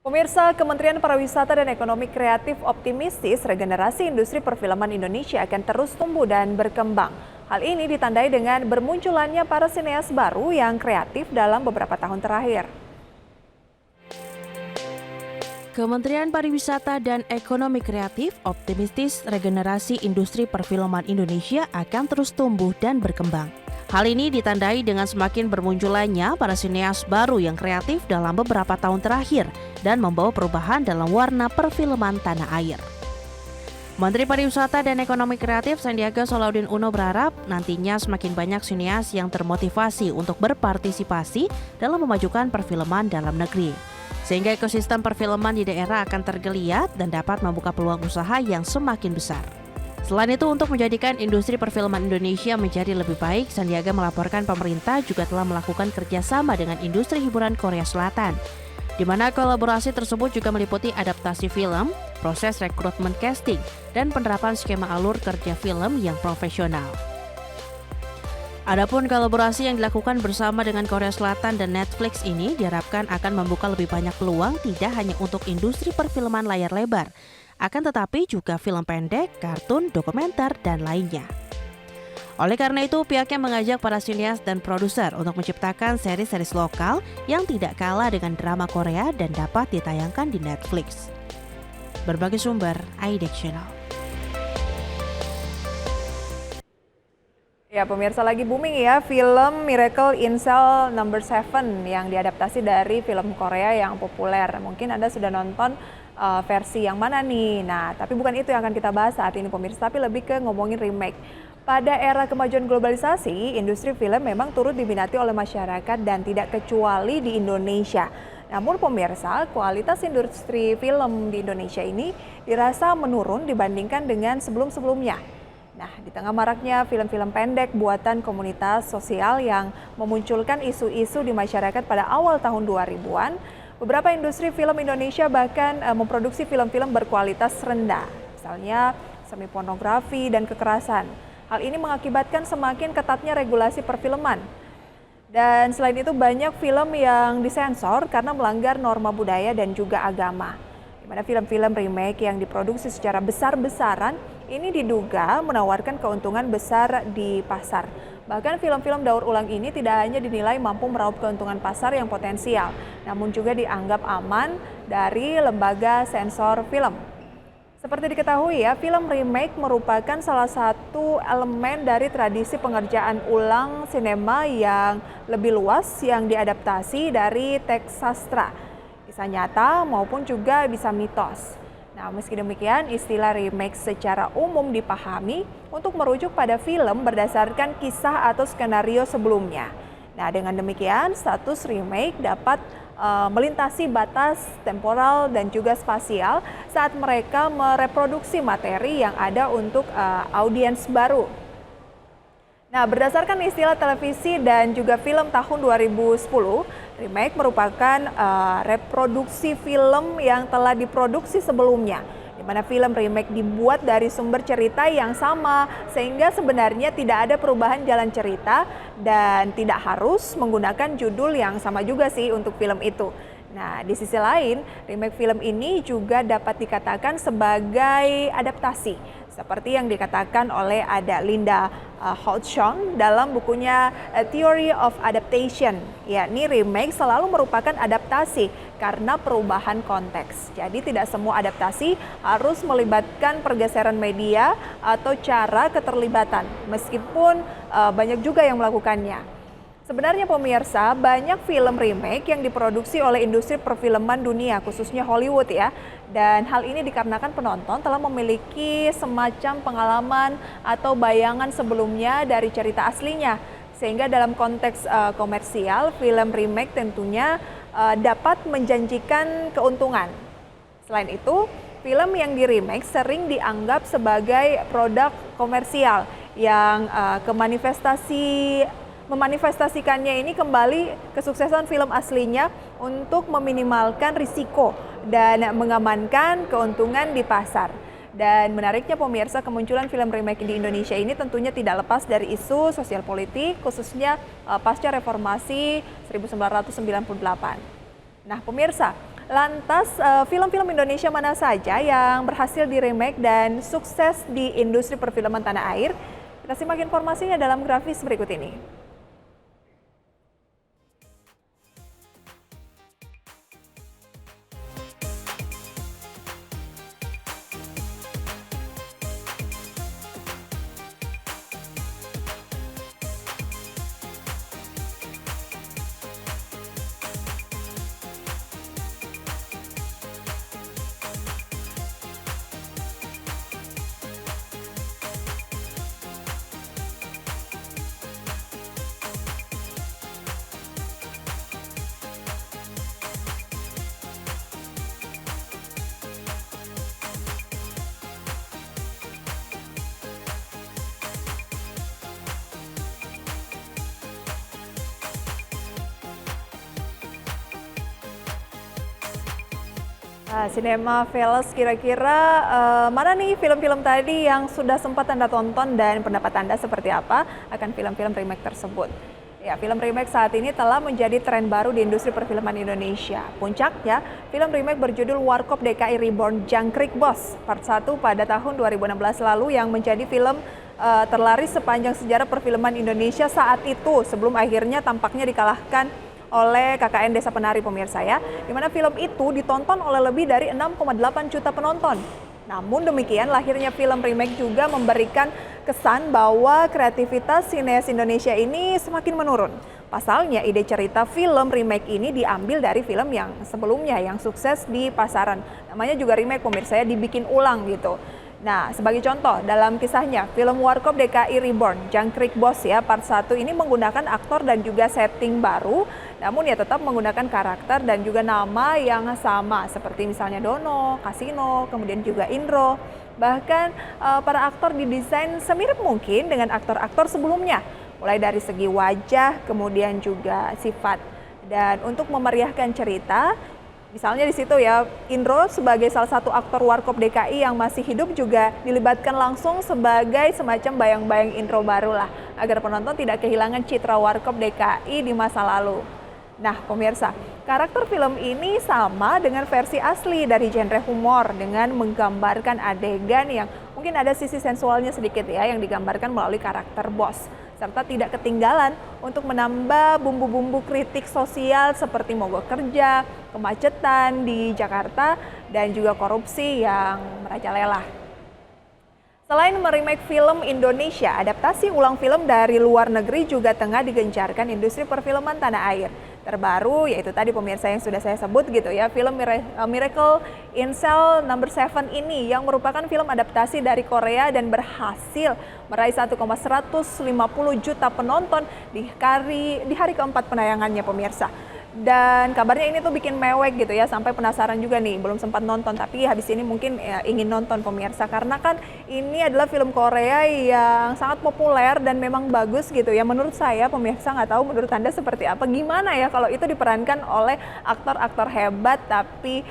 Pemirsa, Kementerian Pariwisata dan Ekonomi Kreatif optimistis regenerasi industri perfilman Indonesia akan terus tumbuh dan berkembang. Hal ini ditandai dengan bermunculannya para sineas baru yang kreatif dalam beberapa tahun terakhir. Kementerian Pariwisata dan Ekonomi Kreatif optimistis regenerasi industri perfilman Indonesia akan terus tumbuh dan berkembang. Hal ini ditandai dengan semakin bermunculannya para sineas baru yang kreatif dalam beberapa tahun terakhir dan membawa perubahan dalam warna perfilman tanah air. Menteri Pariwisata dan Ekonomi Kreatif Sandiaga Salahuddin Uno berharap nantinya semakin banyak sineas yang termotivasi untuk berpartisipasi dalam memajukan perfilman dalam negeri. Sehingga ekosistem perfilman di daerah akan tergeliat dan dapat membuka peluang usaha yang semakin besar. Selain itu, untuk menjadikan industri perfilman Indonesia menjadi lebih baik, Sandiaga melaporkan pemerintah juga telah melakukan kerjasama dengan industri hiburan Korea Selatan, di mana kolaborasi tersebut juga meliputi adaptasi film, proses rekrutmen casting, dan penerapan skema alur kerja film yang profesional. Adapun kolaborasi yang dilakukan bersama dengan Korea Selatan dan Netflix ini diharapkan akan membuka lebih banyak peluang tidak hanya untuk industri perfilman layar lebar, akan tetapi juga film pendek, kartun, dokumenter, dan lainnya. Oleh karena itu, pihaknya mengajak para sineas dan produser untuk menciptakan seri-seri lokal yang tidak kalah dengan drama Korea dan dapat ditayangkan di Netflix. Berbagai sumber, IDEX Channel. Ya, pemirsa, lagi booming ya film Miracle in Cell Number 7 yang diadaptasi dari film Korea yang populer. Mungkin Anda sudah nonton versi yang mana nih? Nah, tapi bukan itu yang akan kita bahas saat ini pemirsa, tapi lebih ke ngomongin remake. Pada era kemajuan globalisasi, industri film memang turut diminati oleh masyarakat dan tidak kecuali di Indonesia. Namun pemirsa, kualitas industri film di Indonesia ini dirasa menurun dibandingkan dengan sebelum-sebelumnya. Nah, di tengah maraknya film-film pendek buatan komunitas sosial yang memunculkan isu-isu di masyarakat pada awal tahun 2000-an, beberapa industri film Indonesia bahkan memproduksi film-film berkualitas rendah, misalnya semi pornografi dan kekerasan. Hal ini mengakibatkan semakin ketatnya regulasi perfilman. Dan selain itu banyak film yang disensor karena melanggar norma budaya dan juga agama. Di mana film-film remake yang diproduksi secara besar-besaran ini diduga menawarkan keuntungan besar di pasar. Bahkan film-film daur ulang ini tidak hanya dinilai mampu meraup keuntungan pasar yang potensial, namun juga dianggap aman dari lembaga sensor film. Seperti diketahui ya, film remake merupakan salah satu elemen dari tradisi pengerjaan ulang sinema yang lebih luas yang diadaptasi dari teks sastra, kisah nyata maupun juga bisa mitos. Nah, meski demikian, istilah remake secara umum dipahami untuk merujuk pada film berdasarkan kisah atau skenario sebelumnya. Nah, dengan demikian, status remake dapat melintasi batas temporal dan juga spasial saat mereka mereproduksi materi yang ada untuk audiens baru. Nah, berdasarkan istilah televisi dan juga film tahun 2010, remake merupakan reproduksi film yang telah diproduksi sebelumnya, di mana film remake dibuat dari sumber cerita yang sama, sehingga sebenarnya tidak ada perubahan jalan cerita dan tidak harus menggunakan judul yang sama juga sih untuk film itu. Nah, di sisi lain, remake film ini juga dapat dikatakan sebagai adaptasi, seperti yang dikatakan oleh Ada Linda Hodgson dalam bukunya A Theory of Adaptation. Yakni remake selalu merupakan adaptasi karena perubahan konteks. Jadi tidak semua adaptasi harus melibatkan pergeseran media atau cara keterlibatan, meskipun banyak juga yang melakukannya. Sebenarnya pemirsa, banyak film remake yang diproduksi oleh industri perfilman dunia, khususnya Hollywood ya. Dan hal ini dikarenakan penonton telah memiliki semacam pengalaman atau bayangan sebelumnya dari cerita aslinya. Sehingga dalam konteks komersial, film remake tentunya dapat menjanjikan keuntungan. Selain itu, film yang di remake sering dianggap sebagai produk komersial yang memanifestasikannya ini kembali kesuksesan film aslinya untuk meminimalkan risiko dan mengamankan keuntungan di pasar. Dan menariknya pemirsa, kemunculan film remake di Indonesia ini tentunya tidak lepas dari isu sosial politik, khususnya pasca reformasi 1998. Nah pemirsa, Lantas, film-film Indonesia mana saja yang berhasil di-remake dan sukses di industri perfilman tanah air? Kita simak informasinya dalam grafis berikut ini. Cinema Veles, kira-kira mana nih film-film tadi yang sudah sempat Anda tonton dan pendapat Anda seperti apa akan film-film remake tersebut? Ya, film remake saat ini telah menjadi tren baru di industri perfilman Indonesia. Puncaknya, film remake berjudul Warkop DKI Reborn Jangkrik Bos Part 1 pada tahun 2016 lalu yang menjadi film terlaris sepanjang sejarah perfilman Indonesia saat itu sebelum akhirnya tampaknya dikalahkan oleh KKN Desa Penari pemirsa ya, di mana film itu ditonton oleh lebih dari 6,8 juta penonton. Namun demikian, lahirnya film remake juga memberikan kesan bahwa kreativitas sineas Indonesia ini semakin menurun. Pasalnya, ide cerita film remake ini diambil dari film yang sebelumnya yang sukses di pasaran. Namanya juga remake pemirsa ya, dibikin ulang gitu. Nah, sebagai contoh, dalam kisahnya, film Warkop DKI Reborn, Jangkrik Bos ya, part 1 ini menggunakan aktor dan juga setting baru, namun ya tetap menggunakan karakter dan juga nama yang sama, seperti misalnya Dono, Kasino, kemudian juga Indro. Bahkan para aktor didesain semirip mungkin dengan aktor-aktor sebelumnya, mulai dari segi wajah, kemudian juga sifat. Dan untuk memeriahkan cerita, misalnya di situ ya, Indro sebagai salah satu aktor Warkop DKI yang masih hidup juga dilibatkan langsung sebagai semacam bayang-bayang intro baru lah, agar penonton tidak kehilangan citra Warkop DKI di masa lalu. Nah pemirsa, karakter film ini sama dengan versi asli dari genre humor dengan menggambarkan adegan yang mungkin ada sisi sensualnya sedikit ya yang digambarkan melalui karakter bos. Serta tidak ketinggalan untuk menambah bumbu-bumbu kritik sosial seperti mogok kerja, kemacetan di Jakarta, dan juga korupsi yang merajalela. Selain meremake film Indonesia, adaptasi ulang film dari luar negeri juga tengah digencarkan industri perfilman tanah air. Terbaru yaitu tadi pemirsa yang sudah saya sebut gitu ya, film Miracle in Cell No. 7 ini yang merupakan film adaptasi dari Korea dan berhasil meraih 1,150 juta penonton di hari keempat penayangannya pemirsa. Dan kabarnya ini tuh bikin mewek gitu ya, sampai penasaran juga nih, belum sempat nonton tapi habis ini mungkin ya, ingin nonton pemirsa, karena kan ini adalah film Korea yang sangat populer dan memang bagus gitu ya menurut saya pemirsa. Nggak tahu menurut Anda seperti apa, gimana ya kalau itu diperankan oleh aktor-aktor hebat tapi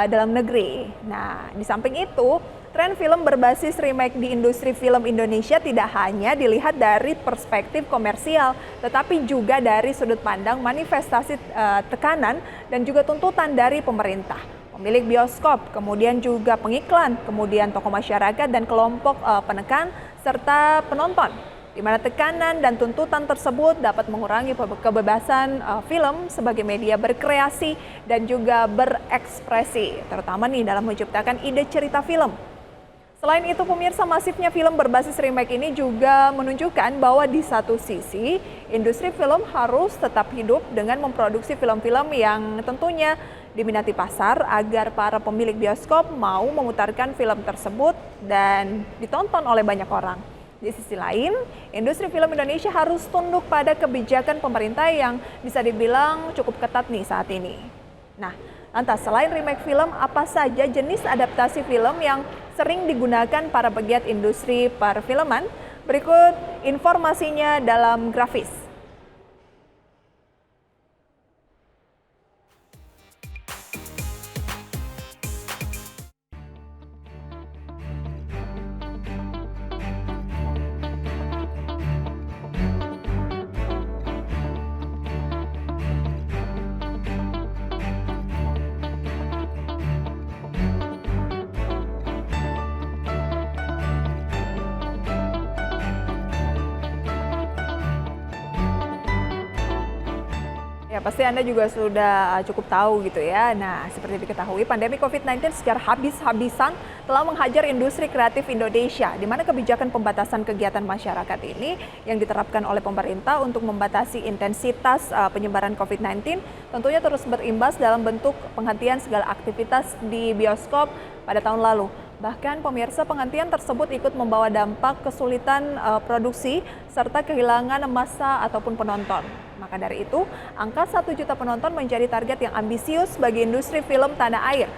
dalam negeri. Nah di samping itu, tren film berbasis remake di industri film Indonesia tidak hanya dilihat dari perspektif komersial, tetapi juga dari sudut pandang manifestasi tekanan dan juga tuntutan dari pemerintah, pemilik bioskop, kemudian juga pengiklan, kemudian tokoh masyarakat dan kelompok penekan, serta penonton, di mana tekanan dan tuntutan tersebut dapat mengurangi kebebasan film sebagai media berkreasi dan juga berekspresi, terutama nih dalam menciptakan ide cerita film. Selain itu pemirsa, masifnya film berbasis remake ini juga menunjukkan bahwa di satu sisi industri film harus tetap hidup dengan memproduksi film-film yang tentunya diminati pasar agar para pemilik bioskop mau memutarkan film tersebut dan ditonton oleh banyak orang. Di sisi lain, industri film Indonesia harus tunduk pada kebijakan pemerintah yang bisa dibilang cukup ketat nih saat ini. Nah, lantas selain remake film, apa saja jenis adaptasi film yang sering digunakan para pegiat industri perfilman? Berikut informasinya dalam grafis. pasti Anda juga sudah cukup tahu gitu ya. Nah, seperti diketahui, pandemi COVID-19 secara habis-habisan telah menghajar industri kreatif Indonesia, di mana kebijakan pembatasan kegiatan masyarakat ini yang diterapkan oleh pemerintah untuk membatasi intensitas penyebaran COVID-19 tentunya terus berimbas dalam bentuk penghentian segala aktivitas di bioskop pada tahun lalu. Bahkan pemirsa, penghentian tersebut ikut membawa dampak kesulitan produksi serta kehilangan massa ataupun penonton. Maka dari itu, angka 1 juta penonton menjadi target yang ambisius bagi industri film tanah air.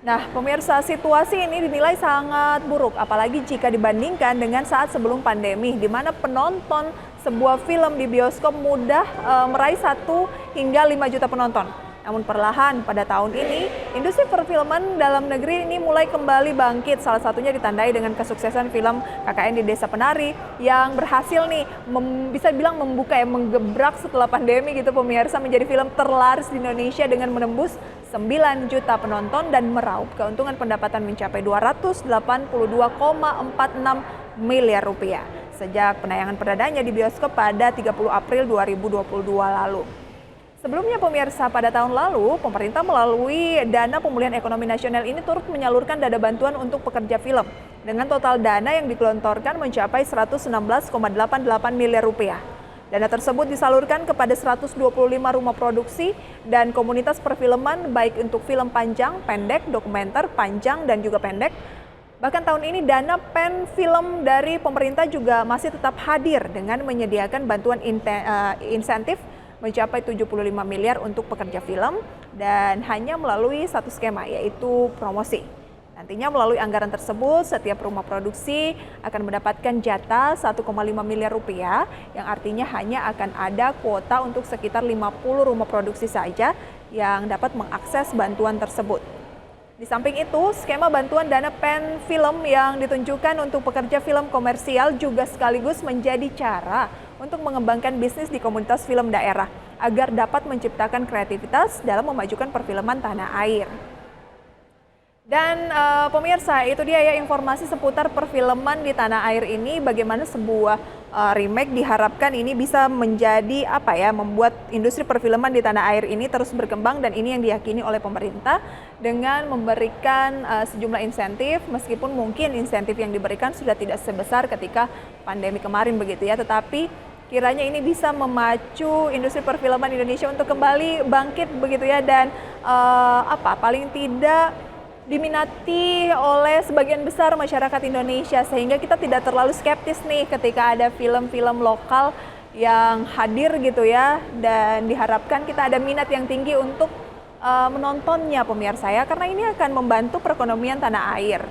Nah, pemirsa, situasi ini dinilai sangat buruk, apalagi jika dibandingkan dengan saat sebelum pandemi, di mana penonton sebuah film di bioskop mudah meraih 1 hingga 5 juta penonton. Namun perlahan pada tahun ini, industri perfilman dalam negeri ini mulai kembali bangkit. Salah satunya ditandai dengan kesuksesan film KKN di Desa Penari yang berhasil nih bisa bilang menggebrak setelah pandemi gitu pemirsa, menjadi film terlaris di Indonesia dengan menembus 9 juta penonton dan meraup keuntungan pendapatan mencapai 282,46 miliar rupiah sejak penayangan perdananya di bioskop pada 30 April 2022 lalu. Sebelumnya pemirsa, pada tahun lalu pemerintah melalui Dana Pemulihan Ekonomi Nasional ini turut menyalurkan dana bantuan untuk pekerja film dengan total dana yang digelontorkan mencapai 116,88 miliar rupiah. Dana tersebut disalurkan kepada 125 rumah produksi dan komunitas perfilman baik untuk film panjang, pendek, dokumenter, panjang dan juga pendek. Bahkan tahun ini dana pen film dari pemerintah juga masih tetap hadir dengan menyediakan bantuan insentif mencapai 75 miliar untuk pekerja film dan hanya melalui satu skema, yaitu promosi. Nantinya melalui anggaran tersebut setiap rumah produksi akan mendapatkan jatah 1,5 miliar rupiah yang artinya hanya akan ada kuota untuk sekitar 50 rumah produksi saja yang dapat mengakses bantuan tersebut. Di samping itu, skema bantuan dana pen film yang ditunjukkan untuk pekerja film komersial juga sekaligus menjadi cara untuk mengembangkan bisnis di komunitas film daerah agar dapat menciptakan kreativitas dalam memajukan perfilman tanah air. Dan pemirsa, itu dia ya informasi seputar perfilman di tanah air ini, bagaimana sebuah remake diharapkan ini bisa menjadi membuat industri perfilman di tanah air ini terus berkembang, dan ini yang diyakini oleh pemerintah dengan memberikan sejumlah insentif, meskipun mungkin insentif yang diberikan sudah tidak sebesar ketika pandemi kemarin begitu ya, tetapi kiranya ini bisa memacu industri perfilman Indonesia untuk kembali bangkit begitu ya, dan paling tidak diminati oleh sebagian besar masyarakat Indonesia, sehingga kita tidak terlalu skeptis nih ketika ada film-film lokal yang hadir gitu ya, dan diharapkan kita ada minat yang tinggi untuk menontonnya pemirsa ya, karena ini akan membantu perekonomian tanah air.